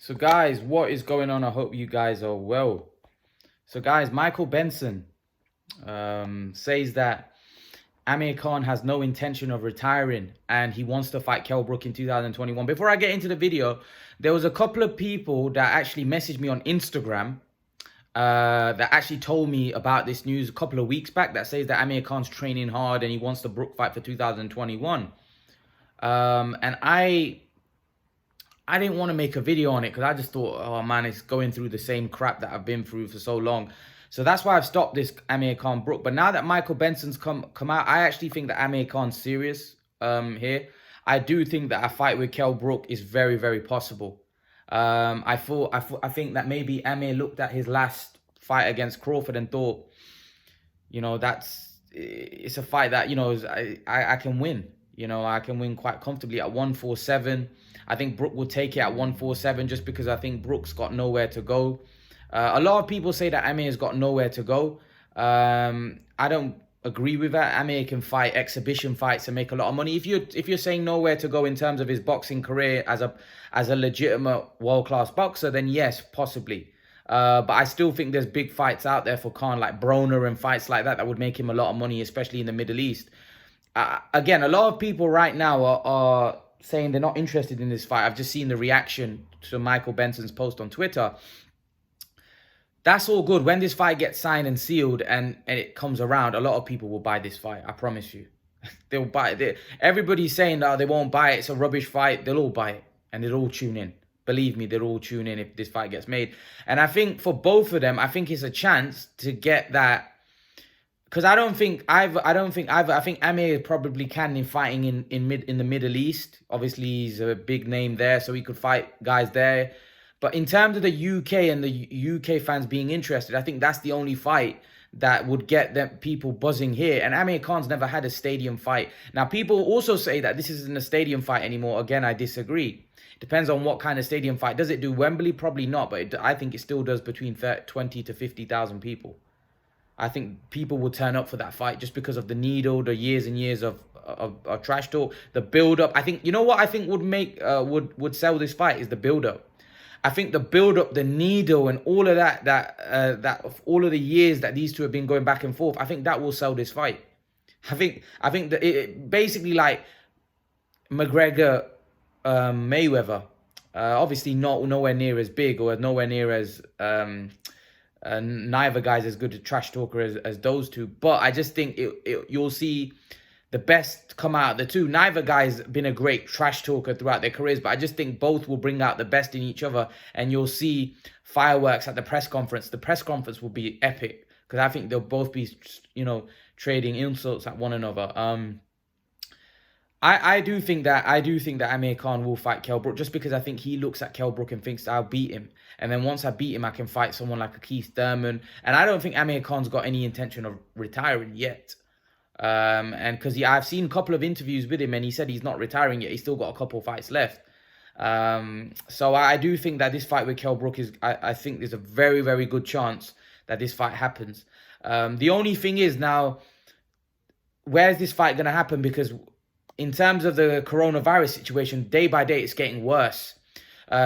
So guys, what is going on? I hope you guys are well. So guys, Michael Benson says that Amir Khan has no intention of retiring and he wants to fight Kell Brook in 2021. Before I get into the video, there was a couple of people that actually messaged me on Instagram that actually told me about this news a couple of weeks back that says that Amir Khan's training hard and he wants the Brook fight for 2021. And I didn't want to make a video on it because I just thought, oh man, it's going through the same crap that I've been through for so long. So that's why I've stopped this Amir Khan Brook. But now that Michael Benson's come out, I actually think that Amir Khan's serious here. I do think that a fight with Kell Brook is very, very possible. I think that maybe Amir looked at his last fight against Crawford and thought, you know, it's a fight that, you know, I can win. You know, I can win quite comfortably at 147. I think Brook will take it at 147 just because I think Brook's got nowhere to go. A lot of people say that Amir's got nowhere to go. I don't agree with that. Amir can fight exhibition fights and make a lot of money. If you're saying nowhere to go in terms of his boxing career as a legitimate world-class boxer, then yes, possibly. But I still think there's big fights out there for Khan, like Broner and fights like that would make him a lot of money, especially in the Middle East. Again, a lot of people right now are saying they're not interested in this fight. I've just seen the reaction to Michael Benson's post on Twitter. That's all good. When this fight gets signed and sealed and it comes around, a lot of people will buy this fight. I promise you. They'll buy it. Everybody's saying that they won't buy it. It's a rubbish fight. They'll all buy it. And they'll all tune in. Believe me, they'll all tune in if this fight gets made. And I think for both of them, I think it's a chance to get that. Because I think Amir probably can in fighting in the Middle East. Obviously, he's a big name there, so he could fight guys there. But in terms of the UK and the UK fans being interested, I think that's the only fight that would get them people buzzing here. And Amir Khan's never had a stadium fight. Now, people also say that this isn't a stadium fight anymore. Again, I disagree. Depends on what kind of stadium fight. Does it do Wembley? Probably not. But I think it still does between 20 to 50,000 people. I think people will turn up for that fight just because of the needle, the years and years of trash talk, the build-up. I think, you know what I think would make would sell this fight is the build-up. I think the build-up, the needle, and all of that all of the years that these two have been going back and forth, I think that will sell this fight. I think that it basically like McGregor, Mayweather, obviously nowhere near as big or nowhere near as neither guy's as good a trash talker as those two. But I just think you'll see the best come out of the two. Neither guy's been a great trash talker throughout their careers, but I just think both will bring out the best in each other. And you'll see fireworks at the press conference. The press conference will be epic because I think they'll both be, you know, trading insults at one another. I do think that Amir Khan will fight Kell Brook just because I think he looks at Kell Brook and thinks I'll beat him. And then once I beat him, I can fight someone like a Keith Thurman. And I don't think Amir Khan's got any intention of retiring yet. And because I've seen a couple of interviews with him and he said he's not retiring yet. He's still got a couple of fights left. So I do think that this fight with Kell Brook is, I think there's a very, very good chance that this fight happens. The only thing is now, where's this fight going to happen? Because in terms of the coronavirus situation, day by day, it's getting worse.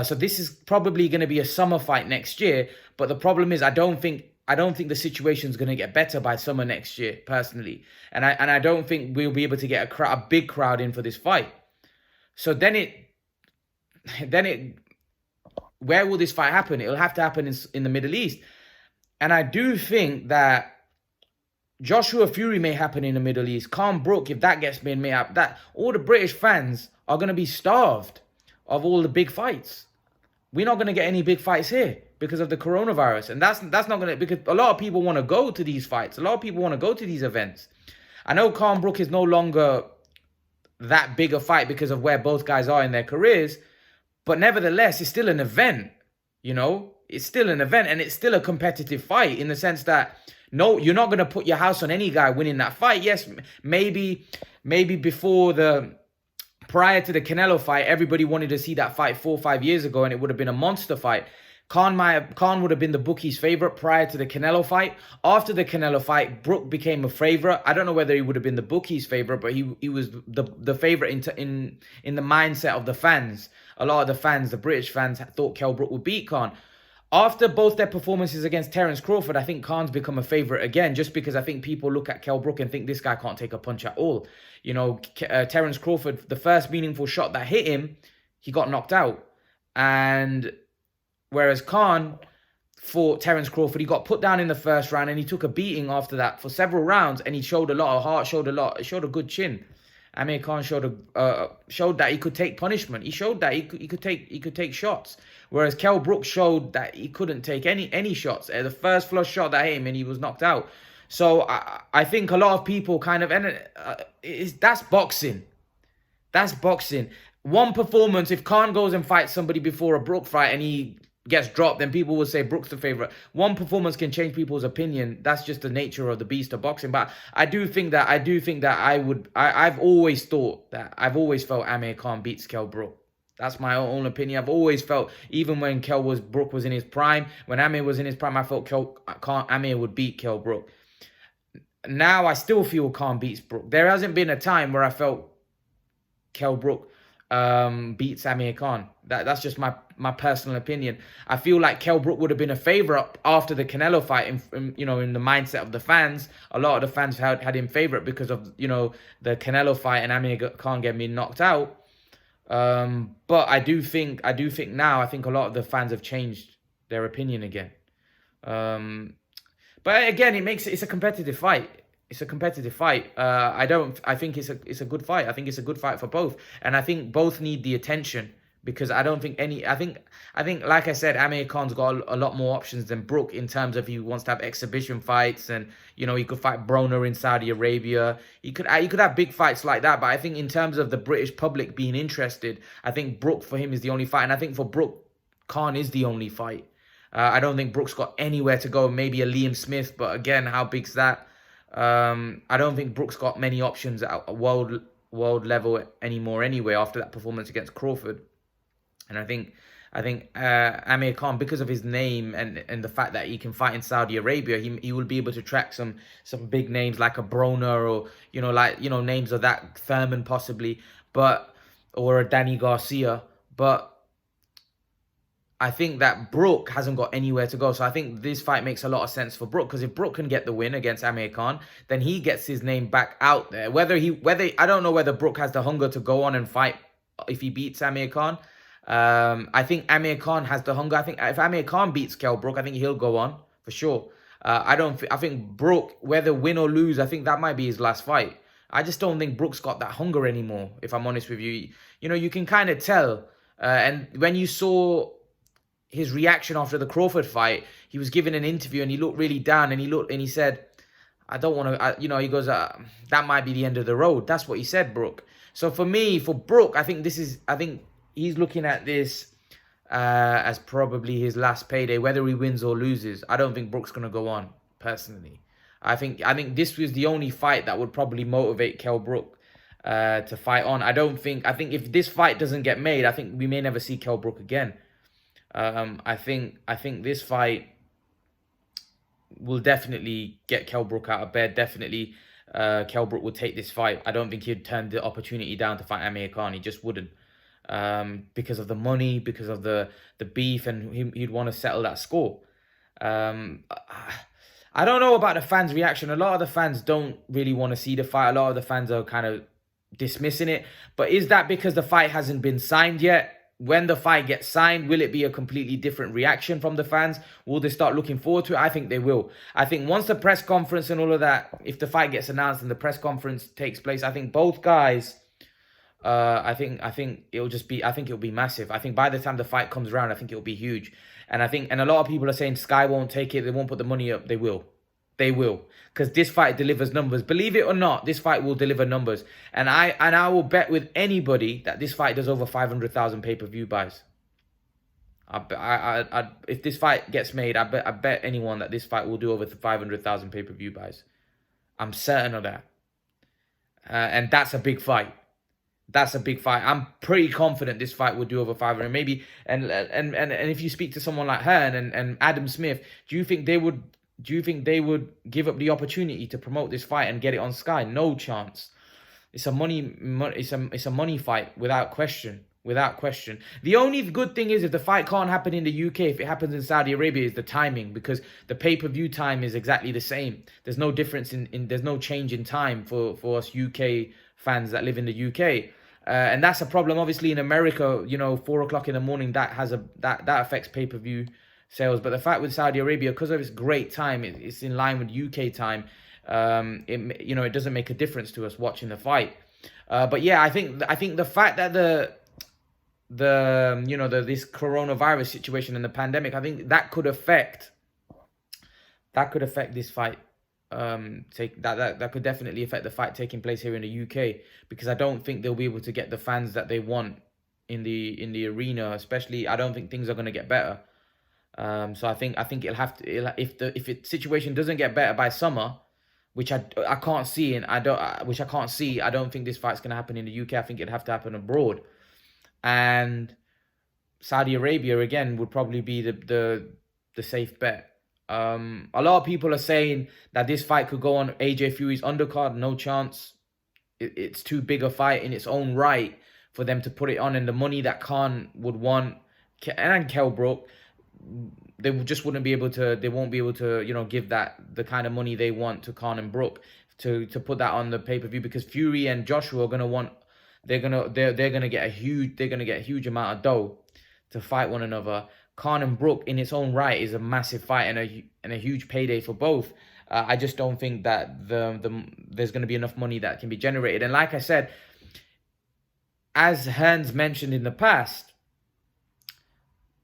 So this is probably going to be a summer fight next year. But the problem is, I don't think the situation's going to get better by summer next year, personally. And I don't think we'll be able to get a big crowd in for this fight. So then where will this fight happen? It'll have to happen in the Middle East. And I do think that Joshua Fury may happen in the Middle East. Khan Brook, if that gets made up, that all the British fans are going to be starved of all the big fights. We're not going to get any big fights here because of the coronavirus. And that's not going to, because a lot of people want to go to these fights. A lot of people want to go to these events. I know Khan Brook is no longer that big a fight because of where both guys are in their careers. But nevertheless, it's still an event, you know. It's still an event and it's still a competitive fight in the sense that, no, you're not going to put your house on any guy winning that fight. Yes, maybe prior to the Canelo fight, everybody wanted to see that fight 4 or 5 years ago and it would have been a monster fight. Khan would have been the bookie's favorite prior to the Canelo fight. After the Canelo fight, Brook became a favorite. I don't know whether he would have been the bookie's favorite, but he was the favorite in the mindset of the fans. A lot of the fans, the British fans, thought Kell Brook would beat Khan. After both their performances against Terence Crawford, I think Khan's become a favorite again, just because I think people look at Kell Brook and think this guy can't take a punch at all. You know, Terence Crawford, the first meaningful shot that hit him, he got knocked out. And whereas Khan fought Terence Crawford, he got put down in the first round and he took a beating after that for several rounds, and he showed a lot of heart, showed a good chin. Amir Khan showed that he could take punishment. He showed that he could take shots. Whereas Kell Brook showed that he couldn't take any shots. The first flush shot that hit him and he was knocked out. So I think a lot of people kind of that's boxing. That's boxing. One performance, if Khan goes and fights somebody before a Brook fight and he gets dropped, then people will say Brook's the favorite. One performance can change people's opinion. That's just the nature of the beast of boxing. But I've always felt Amir Khan beats Kell Brook. That's my own opinion. I've always felt, even when Brook was in his prime, when Amir was in his prime, I felt Amir would beat Kell Brook. Now I still feel Khan beats Brook. There hasn't been a time where I felt Kell Brook beats Amir Khan. That's just my personal opinion. I feel like Kell Brook would have been a favorite after the Canelo fight, in the mindset of the fans. A lot of the fans had him favorite because of the Canelo fight and Amir Khan getting knocked out. But I do think now, I think a lot of the fans have changed their opinion again. But again, it's a competitive fight. It's a competitive fight. I think it's a good fight. I think it's a good fight for both. And I think both need the attention, because I think, like I said, Amir Khan's got a lot more options than Brook in terms of he wants to have exhibition fights, and he could fight Broner in Saudi Arabia. He could have big fights like that. But I think in terms of the British public being interested, I think Brook for him is the only fight. And I think for Brook, Khan is the only fight. I don't think Brook's got anywhere to go. Maybe a Liam Smith, but again, how big's that? I don't think Brook's got many options at a world level anymore anyway after that performance against Crawford. And I think Amir Khan, because of his name and the fact that he can fight in Saudi Arabia, he will be able to track some big names like a Broner, or names of that, Thurman possibly, or a Danny Garcia. But I think that Brook hasn't got anywhere to go. So I think this fight makes a lot of sense for Brook, because if Brook can get the win against Amir Khan, then he gets his name back out there. I don't know whether Brook has the hunger to go on and fight if he beats Amir Khan. I think Amir Khan has the hunger. I think if Amir Khan beats Kell Brook, I think he'll go on for sure. I think Brook, whether win or lose, I think that might be his last fight. I just don't think Brook's got that hunger anymore, if I'm honest with you. You can kind of tell. And when you saw his reaction after the Crawford fight, he was giving an interview and he looked really down, and he said, I don't want to, he goes, that might be the end of the road. That's what he said, Brook. So for Brook, I think he's looking at this as probably his last payday, whether he wins or loses. I don't think Brook's going to go on, personally. I think this was the only fight that would probably motivate Kell Brook to fight on. I think if this fight doesn't get made, I think we may never see Kell Brook again. I think this fight will definitely get Kell Brook out of bed. Definitely, Kell Brook would take this fight. I don't think he'd turn the opportunity down to fight Amir Khan. He just wouldn't, because of the money, because of the beef, and he'd want to settle that score. I don't know about the fans' reaction. A lot of the fans don't really want to see the fight. A lot of the fans are kind of dismissing it. But is that because the fight hasn't been signed yet? When the fight gets signed, will it be a completely different reaction from the fans? Will they start looking forward to it? I think they will. I think once the press conference and all of that, if the fight gets announced and the press conference takes place, I think both guys, I think it'll be massive. I think by the time the fight comes around, I think it'll be huge. And a lot of people are saying Sky won't take it, they won't put the money up. They will. They will. Because this fight delivers numbers. Believe it or not, this fight will deliver numbers. And I will bet with anybody that this fight does over 500,000 pay-per-view buys. If this fight gets made, I bet anyone that this fight will do over 500,000 pay-per-view buys. I'm certain of that. And that's a big fight. That's a big fight. I'm pretty confident this fight would do over 500. Maybe and if you speak to someone like Hearn and Adam Smith, do you think they would give up the opportunity to promote this fight and get it on Sky? No chance. It's a it's a money fight without question. Without question. The only good thing is if the fight can't happen in the UK, if it happens in Saudi Arabia, is the timing, because the pay-per-view time is exactly the same. There's no difference there's no change in time for us UK fans that live in the UK. And that's a problem. Obviously, in America, 4 o'clock in the morning, that affects pay-per-view sales. But the fact with Saudi Arabia, because of its great time, it's in line with UK time. It doesn't make a difference to us watching the fight. But yeah, I think the fact that this coronavirus situation and the pandemic, I think that could affect this fight. That could definitely affect the fight taking place here in the UK, because I don't think they'll be able to get the fans that they want in the arena. Especially, I don't think things are going to get better. So I think it'll have to, if the situation doesn't get better by summer, which I can't see, and I don't think this fight's going to happen in the UK. I think it'd have to happen abroad. And Saudi Arabia again would probably be the safe bet. A lot of people are saying that this fight could go on AJ Fury's undercard. No chance. It's too big a fight in its own right for them to put it on, and the money that Khan would want, and Kell Brook, they just wouldn't be able to. They won't be able to, give that the kind of money they want to Khan and Brook to put that on the pay-per-view, because Fury and Joshua are gonna want. They're gonna get a huge amount of dough to fight one another. Khan and Brook in its own right is a massive fight and a huge payday for both. I just don't think that there's going to be enough money that can be generated. And like I said, as Hearn's mentioned in the past,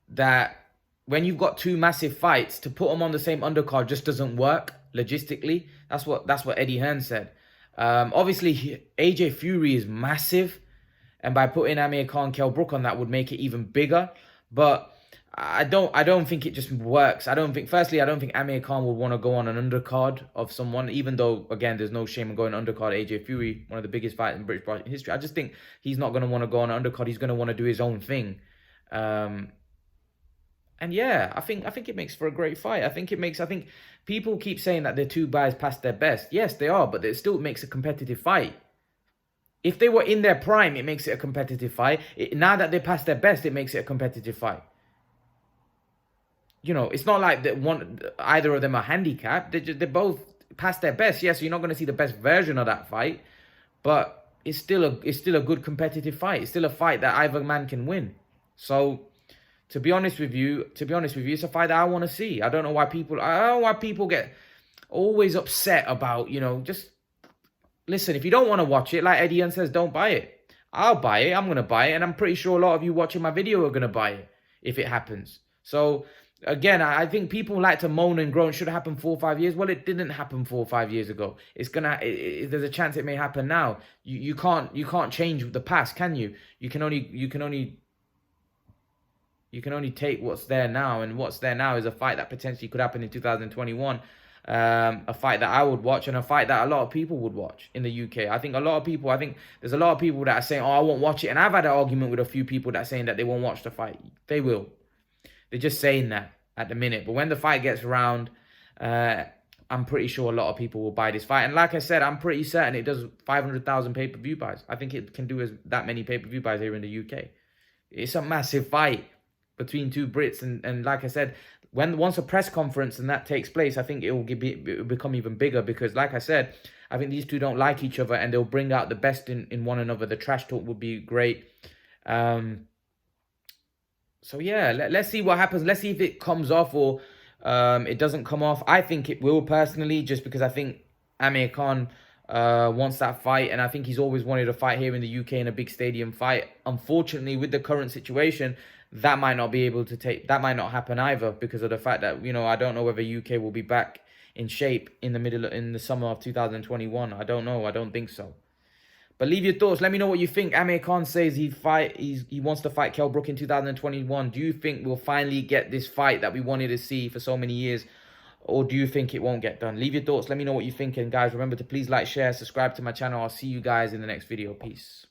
that when you've got two massive fights, to put them on the same undercard just doesn't work logistically. That's what Eddie Hearn said. Obviously, AJ Fury is massive, and by putting Amir Khan, Kell Brook on that would make it even bigger. But I don't think it just works. I don't think Amir Khan would want to go on an undercard of someone, even though, again, there's no shame in going undercard AJ Fury, one of the biggest fights in British boxing history. I just think he's not going to want to go on an undercard. He's going to want to do his own thing. And yeah, I think it makes for a great fight. I think people keep saying that they're two guys past their best. Yes, they are, but it still makes a competitive fight. If they were in their prime, it makes it a competitive fight. Now that they're past their best, it makes it a competitive fight. It's not like either of them are handicapped. They're both past their best. Yes, you're not going to see the best version of that fight, but it's still a good competitive fight. It's still a fight that either man can win. So, to be honest with you, it's a fight that I want to see. I don't know why people get always upset about, just listen. If you don't want to watch it, like Eddie Hearn says, don't buy it. I'll buy it. I'm going to buy it, and I'm pretty sure a lot of you watching my video are going to buy it if it happens. So, again, I think people like to moan and groan. Should have happened 4 or 5 years. Well, it didn't happen 4 or 5 years ago. There's a chance it may happen now. You can't change the past, can you? You can only take what's there now, and what's there now is a fight that potentially could happen in 2021. A fight that I would watch, and a fight that a lot of people would watch in the UK. I think there's a lot of people that are saying, "Oh, I won't watch it," and I've had an argument with a few people that are saying that they won't watch the fight. They will. They're just saying that at the minute. But when the fight gets around, I'm pretty sure a lot of people will buy this fight. And like I said, I'm pretty certain it does 500,000 pay-per-view buys. I think it can do that many pay-per-view buys here in the UK. It's a massive fight between two Brits. And like I said, once a press conference and that takes place, I think it will become even bigger, because like I said, I think these two don't like each other, and they'll bring out the best in one another. The trash talk would be great. So yeah, let's see what happens. Let's see if it comes off or it doesn't come off. I think it will, personally, just because I think Amir Khan wants that fight, and I think he's always wanted a fight here in the UK in a big stadium fight. Unfortunately, with the current situation, that might not not happen either, because of the fact that, I don't know whether UK will be back in shape in the summer of 2021. I don't know. I don't think so. But leave your thoughts. Let me know what you think. Amir Khan says he wants to fight Kell Brook in 2021. Do you think we'll finally get this fight that we wanted to see for so many years? Or do you think it won't get done? Leave your thoughts. Let me know what you think. And guys, remember to please like, share, subscribe to my channel. I'll see you guys in the next video. Peace.